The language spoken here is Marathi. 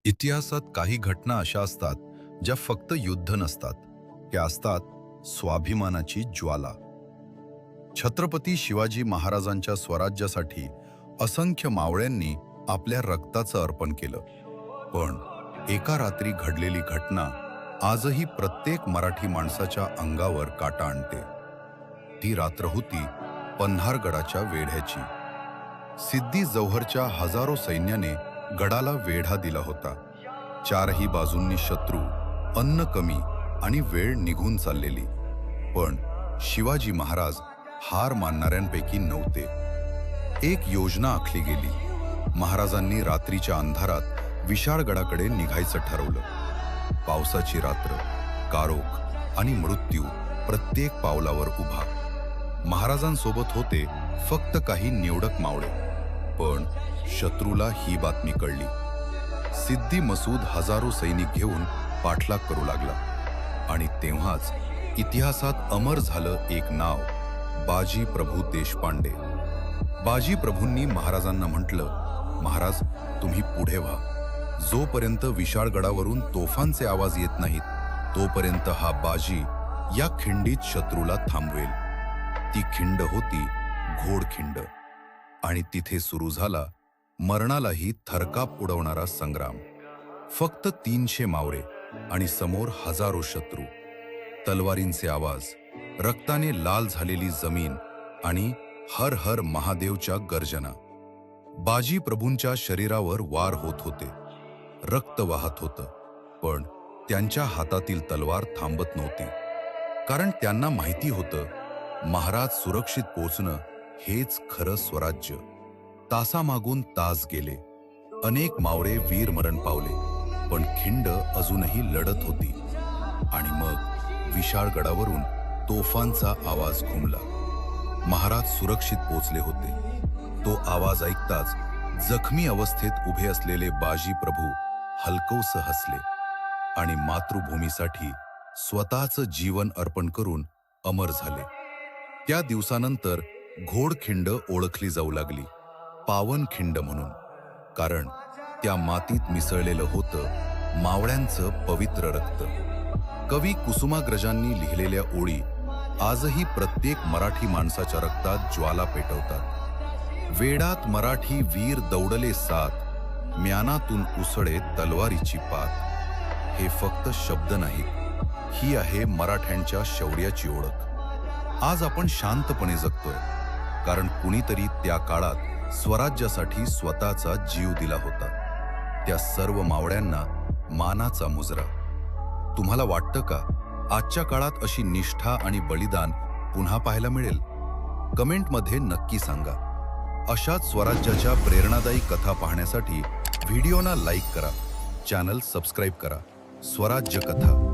इतिहासात काही घटना अशा असतात ज्या फक्त युद्ध नसतात, त्या असतात स्वाभिमानाची ज्वाला. छत्रपती शिवाजी महाराजांच्या स्वराज्यासाठी असंख्य मावळ्यांनी आपल्या रक्ताचं अर्पण केलं. पण एका रात्री घडलेली घटना आजही प्रत्येक मराठी माणसाच्या अंगावर काटा आणते. ती रात्र होती पन्हारगडाच्या वेढ्याची. सिद्दी जौहरच्या हजारो सैन्याने गडाला वेढा दिला होता. चारही बाजूंनी शत्रू, अन्न कमी आणि वेळ निघून चाललेली. पण शिवाजी महाराज हार मानणाऱ्यांपैकी नव्हते. एक योजना आखली गेली. महाराजांनी रात्रीच्या अंधारात विशाळगडाकडे निघायचं ठरवलं. पावसाची रात्र, कारोख आणि मृत्यू प्रत्येक पावलावर उभा. महाराजांसोबत होते फक्त काही निवडक मावळे. पण शत्रूला ही बातमी कळली. सिद्दी मसूद हजारो सैनिक घेऊन पाठलाग करू लागला. आणि तेव्हाच इतिहासात अमर झालं एक नाव, बाजी प्रभू देशपांडे. बाजी प्रभूंनी महाराजांना म्हटलं, महाराज तुम्ही पुढे व्हा. जोपर्यंत विशाळगडावरून तोफांचे आवाज येत नाहीत, तोपर्यंत हा बाजी या खिंडीत शत्रूला थांबवेल. ती खिंड होती घोडखिंड. आणि तिथे सुरू झाला मरणालाही थरकाप उडवणारा संग्राम. फक्त 300 मावळे आणि समोर हजारो शत्रू. तलवारींचे आवाज, रक्ताने लाल झालेली जमीन आणि हर हर महादेवच्या गर्जना. बाजी प्रभूंच्या शरीरावर वार होत होते, रक्त वाहत होतं. पण त्यांच्या हातातील तलवार थांबत नव्हती. कारण त्यांना माहिती होतं, महाराज सुरक्षित पोचणं हेच खरं स्वराज्य. तासामागून तास गेले. अनेक मावळे वीरमरण पावले. पण खिंड अजूनही लढत होती. आणि मग विशाळगडावरून तोफांचा आवाज घुमला. महाराज सुरक्षित पोचले होते. तो आवाज ऐकताच जखमी अवस्थेत उभे असलेले बाजी प्रभू हलकौस हसले आणि मातृभूमीसाठी स्वतःचं जीवन अर्पण करून अमर झाले. त्या दिवसानंतर घोडखिंड ओळखली जाऊ लागली, पावनखिंड म्हणून. कारण त्या मातीत मिसळलेलं होतं मावळ्यांचं पवित्र रक्त. कवी कुसुमाग्रजांनी लिहिलेल्या ओळी आजही प्रत्येक मराठी माणसाच्या रक्तात ज्वाला पेटवतात. वेडात मराठी वीर दौडले सात, म्यानातून उसळे तलवारीची पात. हे फक्त शब्द नाहीत, ही आहे मराठ्यांच्या शौर्याची ओळख. आज आपण शांतपणे जगतोय, कारण कुणीतरी त्या काळात स्वराज्यासाठी स्वतःचा जीव दिला होता. त्या सर्व मावळ्यांना मानाचा मुजरा. तुम्हाला वाटतं का आजच्या काळात अशी निष्ठा आणि बलिदान पुन्हा पाहायला मिळेल? कमेंटमध्ये नक्की सांगा. अशाच स्वराज्याच्या प्रेरणादायी कथा पाहण्यासाठी व्हिडिओना लाईक करा, चॅनल सबस्क्राईब करा. स्वराज्य कथा.